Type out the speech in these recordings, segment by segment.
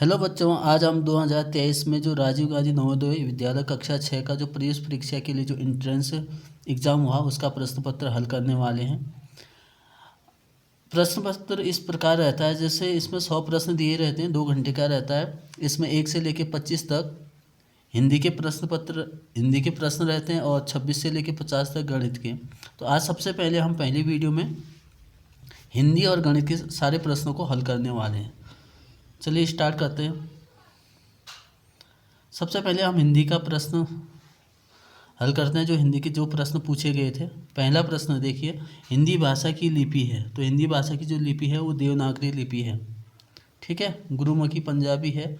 Hello बच्चों, आज हम 2023 में जो राजीव गांधी नवोदय विद्यालय कक्षा 6 का जो प्रवेश परीक्षा के लिए जो एंट्रेंस एग्ज़ाम हुआ उसका प्रश्न पत्र हल करने वाले हैं। प्रश्न पत्र इस प्रकार रहता है, जैसे इसमें 100 प्रश्न दिए रहते हैं, 2 घंटे का रहता है। इसमें 1 से लेकर 25 तक हिंदी के प्रश्न रहते हैं और 26 से लेकर 50 तक गणित के। तो आज सबसे पहले हम पहली वीडियो में हिंदी और गणित के सारे प्रश्नों को हल करने वाले हैं। चलिए स्टार्ट करते हैं। सबसे पहले हम हिंदी का प्रश्न हल करते हैं, जो हिंदी के जो प्रश्न पूछे गए थे। पहला प्रश्न देखिए, हिंदी भाषा की लिपि है। तो हिंदी भाषा की जो लिपि है वो देवनागरी लिपि है, ठीक है, गुरुमुखी पंजाबी है।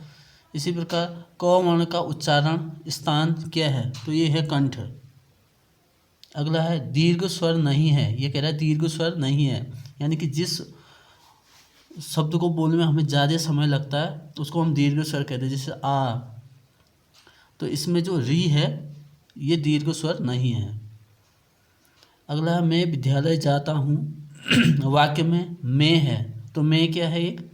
इसी प्रकार क वर्ण का उच्चारण स्थान क्या है, तो ये है कंठ। अगला है दीर्घ स्वर नहीं है, ये कह रहा है दीर्घ स्वर नहीं है, यानी कि जिस शब्द को बोलने में हमें ज़्यादा समय लगता है उसको हम दीर्घ स्वर कहते हैं, जैसे आ। तो इसमें जो री है ये दीर्घ स्वर नहीं है। अगला है मैं विद्यालय जाता हूँ। वाक्य में मैं है, तो मैं क्या है, एक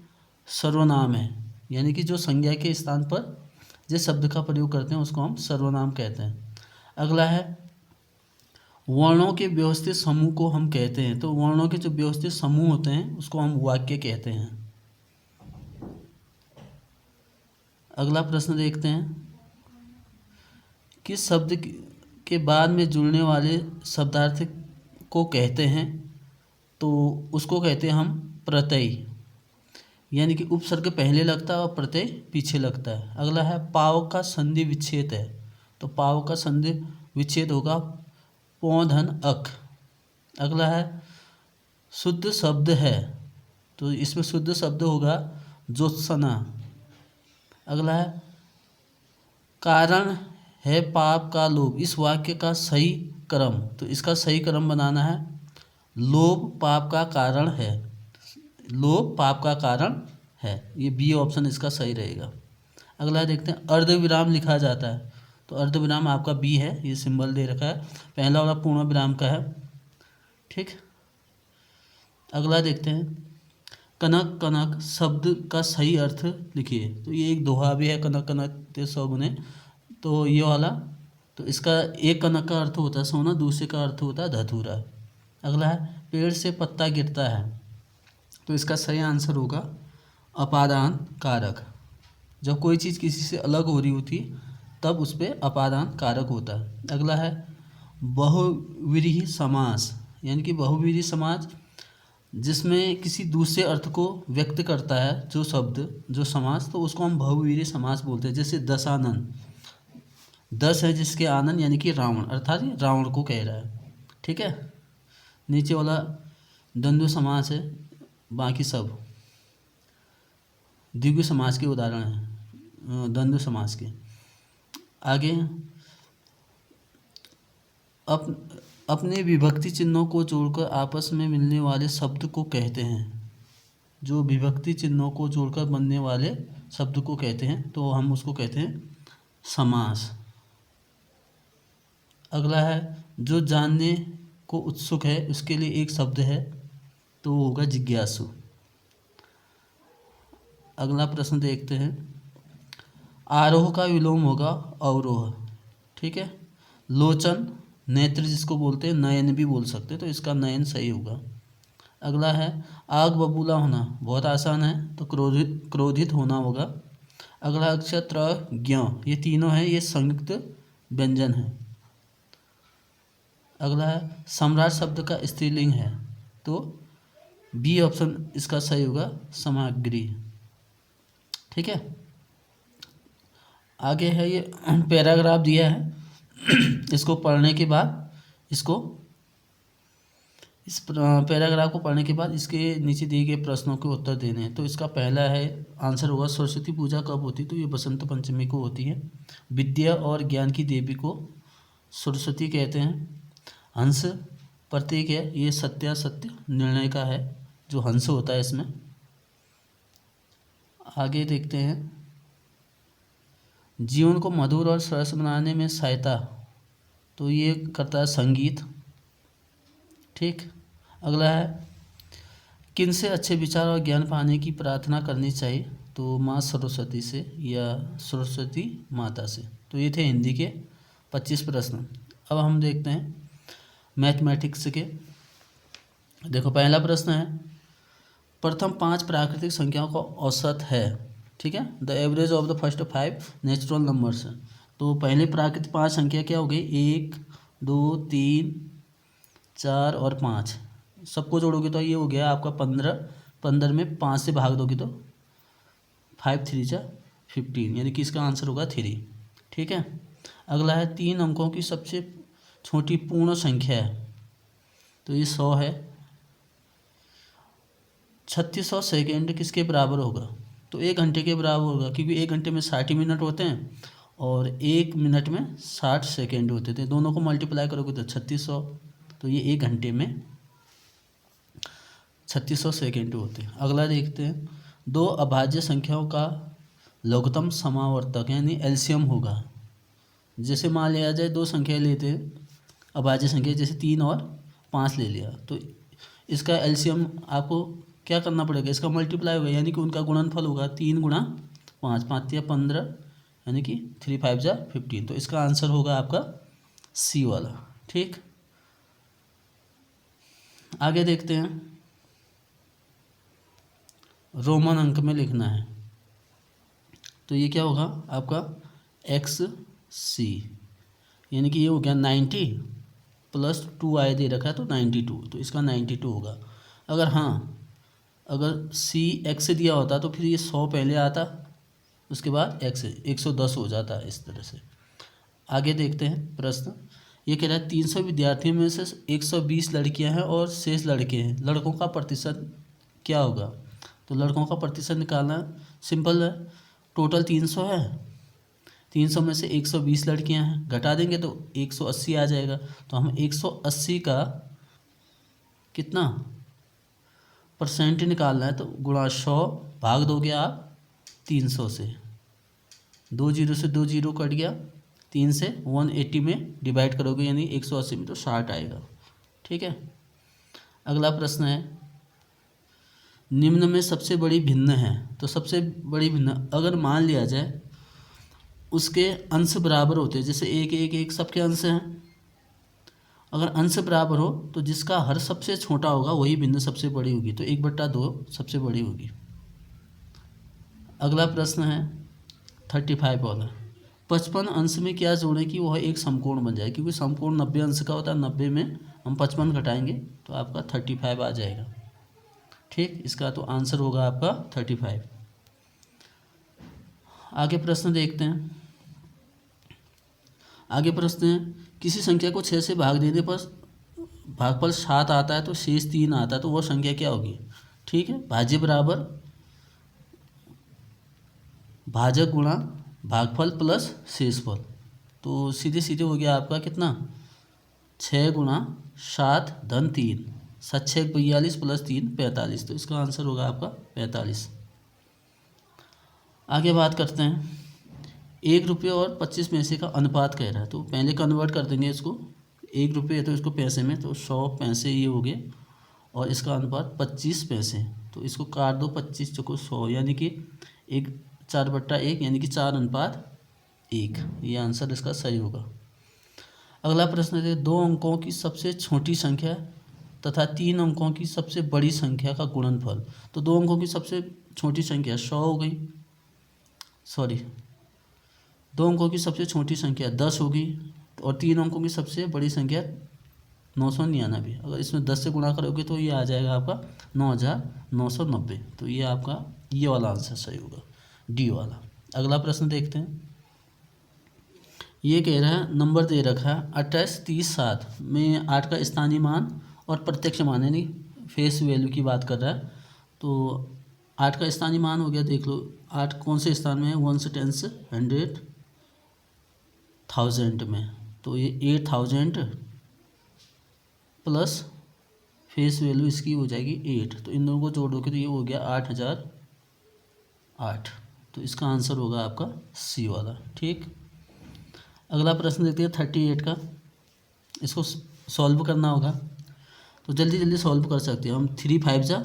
सर्वनाम है, यानी कि जो संज्ञा के स्थान पर जिस शब्द का प्रयोग करते हैं उसको हम सर्वनाम कहते हैं। अगला है वर्णों के व्यवस्थित समूह को हम कहते हैं। तो वर्णों के जो व्यवस्थित समूह होते हैं उसको हम वाक्य कहते हैं। अगला प्रश्न देखते हैं, किस शब्द के बाद में जुड़ने वाले शब्दार्थ को कहते हैं, तो उसको कहते हैं हम प्रत्यय, यानी कि उपसर्ग पहले लगता है और प्रत्यय पीछे लगता है। अगला है पाव का संधि विच्छेद है। तो पाव का संधि विच्छेद होगा पौ धन अक। अगला है शुद्ध शब्द है, तो इसमें शुद्ध शब्द होगा ज्योत्सना। अगला है कारण है पाप का लोभ। इस वाक्य का सही क्रम, तो इसका सही क्रम बनाना है लोभ पाप का कारण है। लोभ पाप का कारण है, ये बी ऑप्शन इसका सही रहेगा। अगला देखते हैं अर्धविराम लिखा जाता है। तो अर्धविराम आपका बी है, ये सिंबल दे रखा है, पहला वाला पूर्ण विराम का है, ठीक। अगला देखते हैं कनक कनक शब्द का सही अर्थ लिखिए। तो ये एक दोहा भी है, कनक कनक ते सौगुने। तो ये वाला, तो इसका एक कनक का अर्थ होता है सोना, दूसरे का अर्थ होता है धतूरा। अगला है पेड़ से पत्ता गिरता है। तो इसका सही आंसर होगा अपादान कारक। जब कोई चीज़ किसी से अलग हो रही होती तब उस पर अपादान कारक होता है। अगला है बहुव्रीहि समास, यानी कि बहुव्रीहि समास जिसमें किसी दूसरे अर्थ को व्यक्त करता है जो शब्द जो समास, तो उसको हम बहुव्रीहि समास बोलते हैं। जैसे दशानन, दस है जिसके आनंद, यानी कि रावण, अर्थात ये रावण को कह रहा है, ठीक है। नीचे वाला द्वंद्व समास है, बाकी सब द्विगु समास के उदाहरण हैं, द्वंद्व समास के। आगे अपने विभक्ति चिन्हों को जोड़कर आपस में मिलने वाले शब्द को कहते हैं। जो विभक्ति चिन्हों को जोड़कर बनने वाले शब्द को कहते हैं तो हम उसको कहते हैं समास। अगला है जो जानने को उत्सुक है उसके लिए एक शब्द है, तो वो होगा जिज्ञासु। अगला प्रश्न देखते हैं, आरोह का विलोम होगा अवरोह, ठीक है। लोचन नेत्र जिसको बोलते हैं, नयन भी बोल सकते हैं, तो इसका नयन सही होगा। अगला है आग बबूला होना, बहुत आसान है, तो क्रोधित होना होगा। अगला अक्षर त्र ज्ञ, ये तीनों हैं, ये संयुक्त व्यंजन है। अगला है सम्राट शब्द का स्त्रीलिंग है, तो बी ऑप्शन इसका सही होगा सामग्री, ठीक है। आगे है ये पैराग्राफ दिया है, इसको पढ़ने के बाद इस पैराग्राफ को पढ़ने के बाद इसके नीचे दिए गए प्रश्नों के उत्तर देने हैं। तो इसका पहला है आंसर होगा सरस्वती पूजा कब होती है, तो ये बसंत पंचमी को होती है। विद्या और ज्ञान की देवी को सरस्वती कहते हैं। हंस प्रतीक है, ये सत्यासत्य निर्णय का है, जो हंस होता है इसमें। आगे देखते हैं जीवन को मधुर और सरस बनाने में सहायता, तो ये करता है संगीत, ठीक। अगला है किन से अच्छे विचार और ज्ञान पाने की प्रार्थना करनी चाहिए, तो माँ सरस्वती से या सरस्वती माता से। तो ये थे हिंदी के 25 प्रश्न। अब हम देखते हैं मैथमेटिक्स के। देखो पहला प्रश्न है, प्रथम 5 प्राकृतिक संख्याओं का औसत है। ठीक है, the average of the first 5 natural numbers. तो पहले प्राकृतिक 5 संख्या क्या हो गई, 1 2 3 4 और 5। सबको जोड़ोगे तो ये हो गया आपका 15। 15 में 5 से भाग दोगे तो 5 3 जा 15, यानी कि इसका आंसर होगा 3। ठीक है, अगला है 3 अंकों की सबसे छोटी पूर्ण संख्या है। तो ये 100 है। 3600 सेकेंड किसके बराबर होगा, तो 1 घंटे के बराबर होगा, क्योंकि 1 घंटे में 60 मिनट होते हैं और 1 मिनट में 60 सेकेंड होते थे। दोनों को मल्टीप्लाई करोगे तो 3600, तो ये 1 घंटे में 3600 सेकेंड होते हैं। अगला देखते हैं, 2 अभाज्य संख्याओं का लघुत्तम समावर्तक यानी एलसीएम होगा। जैसे मान लिया जाए 2 संख्या लेते हैं अभाज्य संख्या, जैसे 3 और 5 ले लिया, तो इसका एलसीएम आपको क्या करना पड़ेगा, इसका मल्टीप्लाई होगा, यानी कि उनका गुणनफल होगा 3 गुणा 5, 5 या 15, यानी कि 3 5 जा 15। तो इसका आंसर होगा आपका सी वाला। ठीक, आगे देखते हैं, रोमन अंक में लिखना है। तो ये क्या होगा आपका एक्स सी, यानी कि ये हो गया 90 प्लस 2i दे रखा है तो 92, तो इसका 92 होगा। अगर हाँ, अगर सी एक्स दिया होता तो फिर ये 100 पहले आता, उसके बाद एक्स 110 हो जाता है इस तरह से। आगे देखते हैं प्रश्न, ये कह रहा है 300 विद्यार्थियों में से 120 लड़कियां हैं और शेष लड़के हैं, लड़कों का प्रतिशत क्या होगा। तो लड़कों का प्रतिशत निकालना सिंपल है, टोटल 300 है, 300 में से 120 लड़कियां हैं, घटा देंगे तो 180 आ जाएगा। तो हम 180 का कितना परसेंट निकालना है, तो गुणा 100 भाग दोगे आप 300 से, 2 जीरो से 2 जीरो कट गया, 3 से 180 में डिवाइड करोगे यानी 180 में तो 60 आएगा। ठीक है, अगला प्रश्न है, निम्न में सबसे बड़ी भिन्न है। तो सबसे बड़ी भिन्न अगर मान लिया जाए उसके अंश बराबर होते हैं, जैसे 1 1 1 सबके अंश हैं, अगर अंश बराबर हो तो जिसका हर सबसे छोटा होगा वही भिन्न सबसे बड़ी होगी, तो 1/2 सबसे बड़ी होगी। अगला प्रश्न है 35 वाला, 55 अंश में क्या जोड़ें कि वह एक समकोण बन जाए, क्योंकि समकोण 90 अंश का होता है, 90 में हम 55 घटाएंगे तो आपका 35 आ जाएगा। ठीक, इसका तो आंसर होगा आपका 35। आगे प्रश्न देखते हैं, आगे प्रश्न है, किसी संख्या को 6 से भाग देने पर भागफल 7 आता है तो शेष 3 आता है, तो वह संख्या क्या होगी। ठीक है, भाज्य बराबर भाजक गुणा भागफल प्लस शेषफल, तो सीधे सीधे हो गया आपका कितना 6 गुणा 7 धन 3, 7 6 42 प्लस 3 45, तो इसका आंसर होगा आपका 45। आगे बात करते हैं, 1 रुपये और 25 पैसे का अनुपात कह रहा है, तो पहले कन्वर्ट कर देंगे इसको, 1 रुपये है तो इसको पैसे में, तो 100 पैसे ये हो गए और इसका अनुपात 25 पैसे, तो इसको काट दो 25 चौको 100, यानी कि 4/1 यानी कि 4:1, ये आंसर इसका सही होगा। अगला प्रश्न है, 2 अंकों की सबसे छोटी संख्या तथा 3 अंकों की सबसे बड़ी संख्या का गुणनफल। तो 2 अंकों की सबसे छोटी संख्या 100 हो गई, सॉरी 2 अंकों की सबसे छोटी संख्या 10 होगी और 3 अंकों की सबसे बड़ी संख्या 999। अगर इसमें 10 से गुणा करोगे तो ये आ जाएगा आपका 9990, तो ये आपका ये वाला आंसर सही होगा, डी वाला। अगला प्रश्न देखते हैं, ये कह रहा है नंबर दे रखा है 28 30 7 में 8 का स्थानीय मान और प्रत्यक्ष मान यानी फेस वैल्यू की बात कर रहा है। तो 8 का स्थानीय मान हो गया, देख लो 8 कौन से स्थान में है, 1 से 10 से 100 1000 में, तो ये 8000 प्लस फेस वैल्यू इसकी हो जाएगी 8, तो इन दोनों को जोड़ोगे तो ये हो गया 8008, तो इसका आंसर होगा आपका सी वाला। ठीक, अगला प्रश्न देखते हैं 38 का, इसको सॉल्व करना होगा, तो जल्दी जल्दी सॉल्व कर सकते हैं हम। 3 5 जा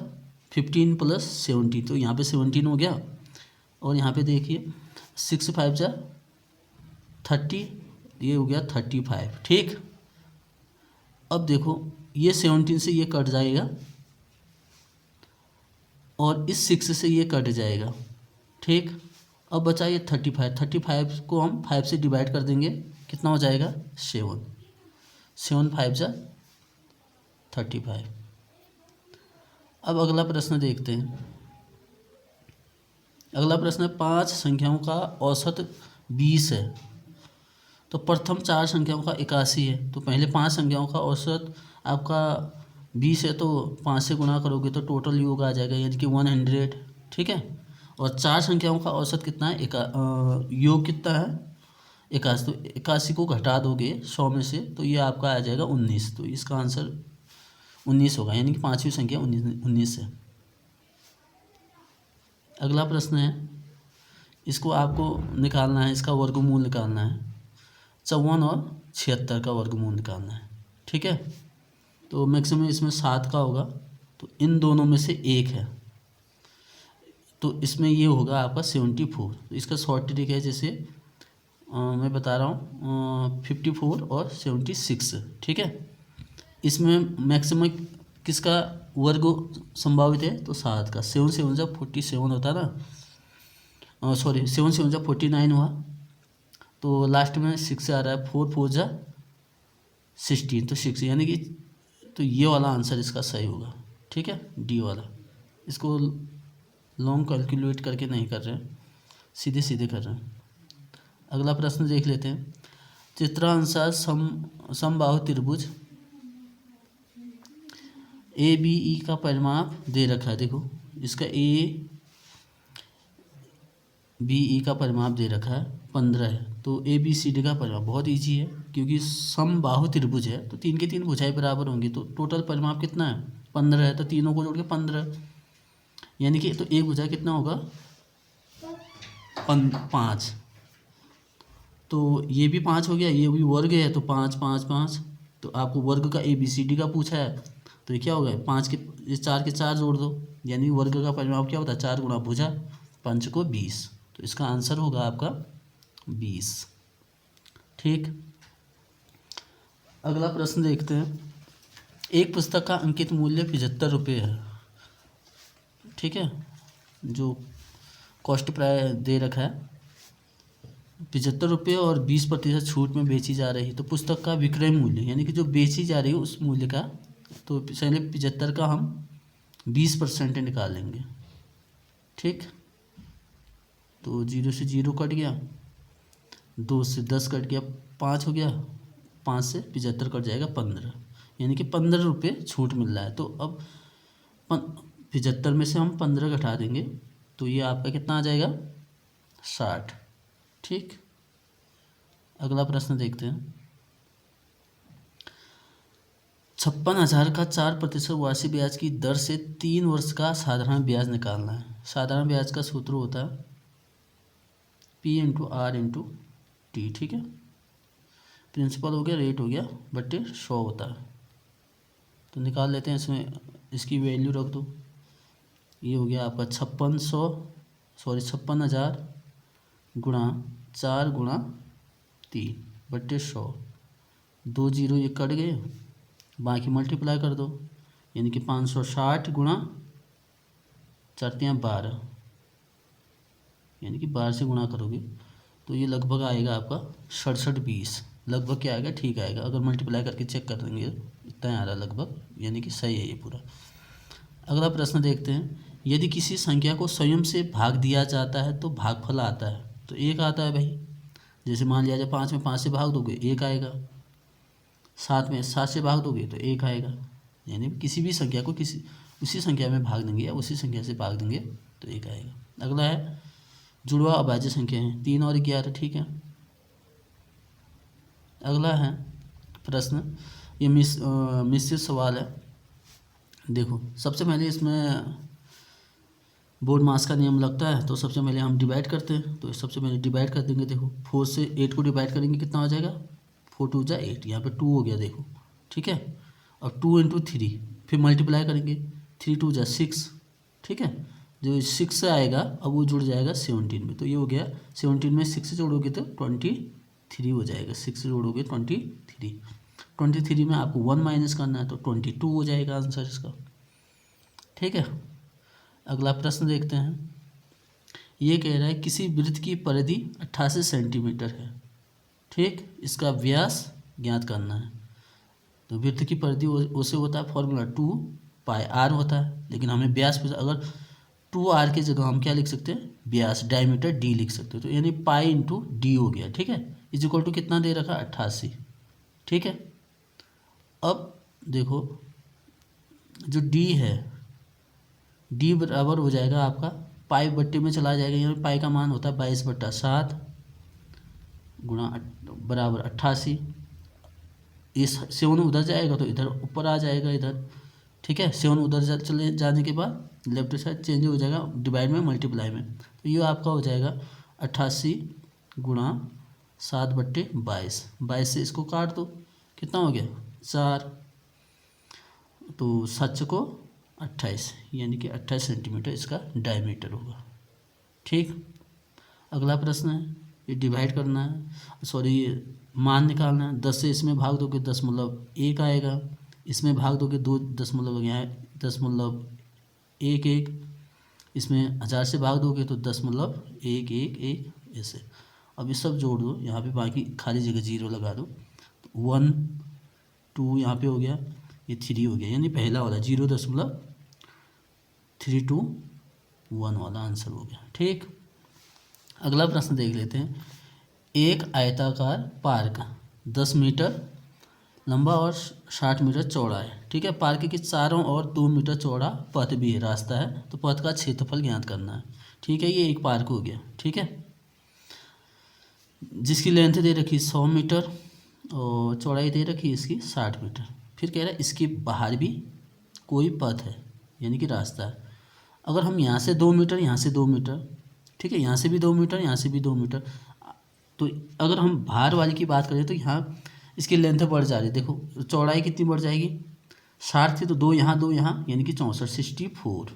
15 प्लस 70, तो यहाँ पे 17 हो गया, और यहाँ पे देखिए 6 5 जा 30, ये हो गया 35। ठीक, अब देखो ये 17 से ये कट जाएगा और इस 6 से ये कट जाएगा। ठीक, अब बचा ये 35। 35 को हम 5 से डिवाइड कर देंगे, कितना हो जाएगा 7। 7 5 जा 35। अब अगला प्रश्न देखते हैं। अगला प्रश्न है 5 संख्याओं का औसत 20 है, तो प्रथम 4 संख्याओं का 81 है। तो पहले 5 संख्याओं का औसत आपका 20 है, तो 5 से गुणा करोगे तो टोटल योग आ जाएगा, यानी कि 100। ठीक है, और 4 संख्याओं का औसत कितना है, योग कितना है 81। तो 81 को घटा दोगे 100 में से, तो ये आपका आ जाएगा 19। तो इसका आंसर 19 होगा, यानी कि 5वीं संख्या 19 है। अगला प्रश्न है, इसको आपको निकालना है, इसका वर्गमूल निकालना है। 54 और 76 का वर्गमूल निकालना है। ठीक है, तो मैक्सिमम इसमें 7 का होगा, तो इन दोनों में से एक है, तो इसमें ये होगा आपका 74। तो इसका शॉर्ट ट्रिक है, जैसे मैं बता रहा हूँ 54 और 76। ठीक है, इसमें मैक्सिमम किसका वर्ग संभावित है, तो 7 का। 7 7 जब 47 होता है ना, सॉरी 7 7 जब 49 हुआ, तो लास्ट में 6 से आ रहा है, 4 4 जा 16, तो 6, यानी कि तो ये वाला आंसर इसका सही होगा। ठीक है, डी वाला। इसको लॉन्ग कैलकुलेट करके नहीं कर रहे हैं, सीधे सीधे कर रहे हैं। अगला प्रश्न देख लेते हैं। चित्रानुसार समबाहु त्रिभुज ए बी ई का परिमाप दे रखा है। देखो इसका ए बी ई का परिमाप दे रखा है 15 है, तो ए बी सी डी का परिमाप बहुत इजी है, क्योंकि समबाहु त्रिभुज है तो 3 की 3 भुजाएं बराबर होंगी, तो टोटल परिमाप कितना है 15 है, तो तीनों को जोड़ के 15, यानी कि तो एक भुजा कितना होगा 5। तो ये भी 5 हो गया, ये भी वर्ग है, तो 5 5 5। तो आपको वर्ग का ए बी सी डी का पूछा है, तो ये क्या होगा 5 के ये 4 के 4 जोड़ दो, यानी वर्ग का परिमाप क्या होता है 4 गुणा भुजा 5 को 20। तो इसका आंसर होगा आपका 20। ठीक, अगला प्रश्न देखते हैं। एक पुस्तक का अंकित मूल्य 75 रुपये है। ठीक है, जो कॉस्ट प्राइस दे रखा है 75 रुपये और 20% छूट में बेची जा रही है, तो पुस्तक का विक्रय मूल्य, यानी कि जो बेची जा रही है उस मूल्य का, तो पहले 75 का हम 20% निकालेंगे। ठीक, तो 0 से 0 कट गया, 2 से 10 कट गया, 5 हो गया, 5 से 75 कट जाएगा 15, यानी कि 15 रुपये छूट मिल रहा है। तो अब 75 में से हम 15 घटा देंगे, तो ये आपका कितना आ जाएगा 60। ठीक, अगला प्रश्न देखते हैं। 56,000 का 4% वार्षिक ब्याज की दर से 3 वर्ष का साधारण ब्याज निकालना है। साधारण ब्याज का सूत्र होता है P into R into T. ठीक है, प्रिंसिपल हो गया, रेट हो गया, बट्टे 100 होता है। तो निकाल लेते हैं, इसमें इसकी वैल्यू रख दो। ये हो गया आपका 56,000 गुणा 4 गुणा 3 बट्टे 100। 2 0 ये कट गए, बाकी मल्टीप्लाई कर दो, यानी कि 560 गुणा 4 3 12, यानी कि 12 से गुणा करोगे तो ये लगभग आएगा आपका 6720। लगभग क्या आएगा, ठीक आएगा। अगर मल्टीप्लाई करके चेक कर देंगे इतना आ रहा लगभग, यानी कि सही है ये पूरा। अगला प्रश्न देखते हैं। यदि किसी संख्या को स्वयं से भाग दिया जाता है तो भागफल आता है, तो 1 आता है भाई। जैसे मान लिया जाए 5 में 5 से भाग दोगे 1 आएगा, 7 में 7 से भाग दोगे तो 1 आएगा, यानी किसी भी संख्या को किसी उसी संख्या में भाग देंगे या उसी संख्या से भाग देंगे तो 1 आएगा। अगला है जुड़वा अभाज्य संख्या है 3 और 11। ठीक है, अगला है प्रश्न, ये मिश्रित सवाल है। देखो सबसे पहले इसमें बोर्ड मास का नियम लगता है, तो सबसे पहले हम डिवाइड करते हैं, तो सबसे पहले डिवाइड कर देंगे। देखो 4 से 8 को डिवाइड करेंगे, कितना हो जाएगा 4 2 जा 8, यहाँ पे 2 हो गया देखो। ठीक है, और 2 इंटू 3 फिर मल्टीप्लाई करेंगे, 3 2 जा 6। ठीक है, जो 6 आएगा अब वो जुड़ जाएगा 17 में, तो ये हो गया 17 में 6 जोड़ोगे तो 23 हो जाएगा। 6 जोड़ोगे 23 में आपको 1 माइनस करना है तो 22 हो जाएगा आंसर इसका। ठीक है, अगला प्रश्न देखते हैं। ये कह रहा है किसी वृत्त की परिधि 88 सेंटीमीटर है। ठीक, इसका व्यास ज्ञात करना है। तो वृत्त की परिधि उसे होता है फॉर्मूला 2πr होता है, लेकिन हमें व्यास अगर 2r की जगह हम क्या लिख सकते हैं, व्यास डायमीटर d लिख सकते हैं। तो यानी पाई इंटू डी हो गया। ठीक है, इज इक्वल टू कितना दे रखा 88। ठीक है, अब देखो जो d है, d बराबर हो जाएगा आपका पाई बट्टे में चला जाएगा। यहाँ पाई का मान होता है 22/7 गुणा बराबर 88। इस 7 उधर जाएगा तो इधर ऊपर आ जाएगा इधर। ठीक है, 7 उधर चले जाने के बाद लेफ्ट साइड चेंज हो जाएगा डिवाइड में मल्टीप्लाई में। तो ये आपका हो जाएगा 88 गुणा 7/22। 22 से इसको काट दो, कितना हो गया 4, तो 7 को 28, यानी कि 28 सेंटीमीटर इसका डायमीटर होगा। ठीक, अगला प्रश्न है, ये डिवाइड करना है, सॉरी ये मान निकालना है। 10 से इसमें भाग दोगे 10.1 आएगा, इसमें भाग दोगे 2.11, इसमें 1000 से भाग दोगे तो 10.111 ऐसे। अब ये सब जोड़ दो, यहाँ पे बाकी खाली जगह 0 लगा दो। 1 2 यहाँ पे हो गया, ये 3 हो गया, यानी पहला वाला 0.321 वाला आंसर हो गया। ठीक, अगला प्रश्न देख लेते हैं। एक आयताकार पार्क 10 मीटर लंबा और 60 मीटर चौड़ा है। ठीक है, पार्क के चारों ओर 2 मीटर चौड़ा पथ भी है, रास्ता है, तो पथ का क्षेत्रफल ज्ञात करना है। ठीक है, ये एक पार्क हो गया। ठीक है, जिसकी लेंथ दे रखी 100 मीटर और चौड़ाई दे रखी इसकी 60 मीटर। फिर कह रहा है इसके बाहर भी कोई पथ है, यानी कि रास्ता है। अगर हम यहाँ से 2 मीटर, यहाँ से 2 मीटर, ठीक है, यहाँ से भी 2 मीटर, यहाँ से भी 2 मीटर, तो अगर हम बाहर वाली की बात करें तो यहाँ इसकी लेंथ बढ़ जा रही है। देखो चौड़ाई कितनी बढ़ जाएगी, 60 थी तो 2 यहाँ 2 यहाँ, यानी कि 64 64।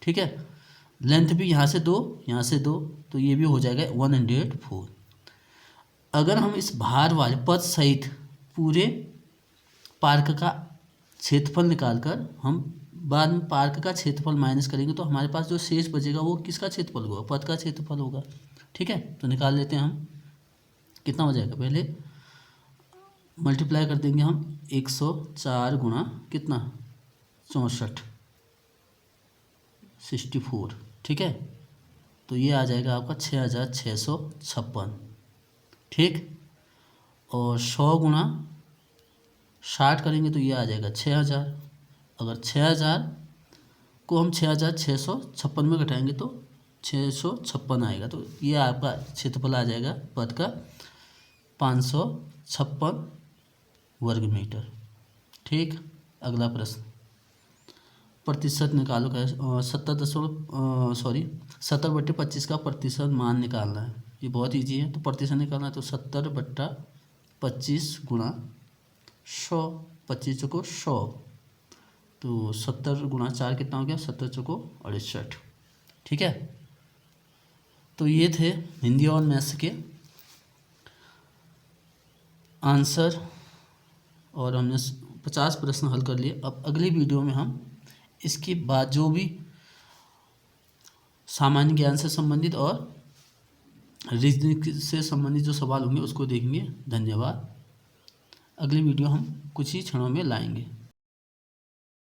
ठीक है, लेंथ भी यहाँ से 2 यहाँ से 2, तो ये भी हो जाएगा 104। अगर हम इस बाहर वाले पथ सहित पूरे पार्क का क्षेत्रफल निकाल कर हम बाद में पार्क का क्षेत्रफल माइनस करेंगे तो हमारे पास जो शेष बचेगा वो किसका क्षेत्रफल होगा, पथ का क्षेत्रफल होगा। ठीक है, तो निकाल लेते हैं हम, कितना हो जाएगा, पहले मल्टीप्लाई कर देंगे हम 104 गुणा कितना 64 64। ठीक है, तो ये आ जाएगा आपका 6656। ठीक, और 100 गुणा 60 करेंगे तो ये आ जाएगा 6000। अगर 6000 को हम 6656 में घटाएंगे तो 656 आएगा, तो ये आपका क्षेत्रफल आ जाएगा पथ का 556 वर्ग मीटर। ठीक, अगला प्रश्न, प्रतिशत निकालो। 70/25 का प्रतिशत मान निकालना है। ये बहुत इजी है, तो प्रतिशत निकालना है तो 70/25 गुणा 100, 25 चौको 100, तो 70 गुणा 4 कितना हो गया, 70 चौको 68। ठीक है, तो ये थे हिंदी और मैथ्स के आंसर, और हमने 50 प्रश्न हल कर लिए। अब अगली वीडियो में हम इसके बाद जो भी सामान्य ज्ञान से संबंधित और रीजनिंग से संबंधित जो सवाल होंगे उसको देखेंगे। धन्यवाद। अगली वीडियो हम कुछ ही क्षणों में लाएंगे।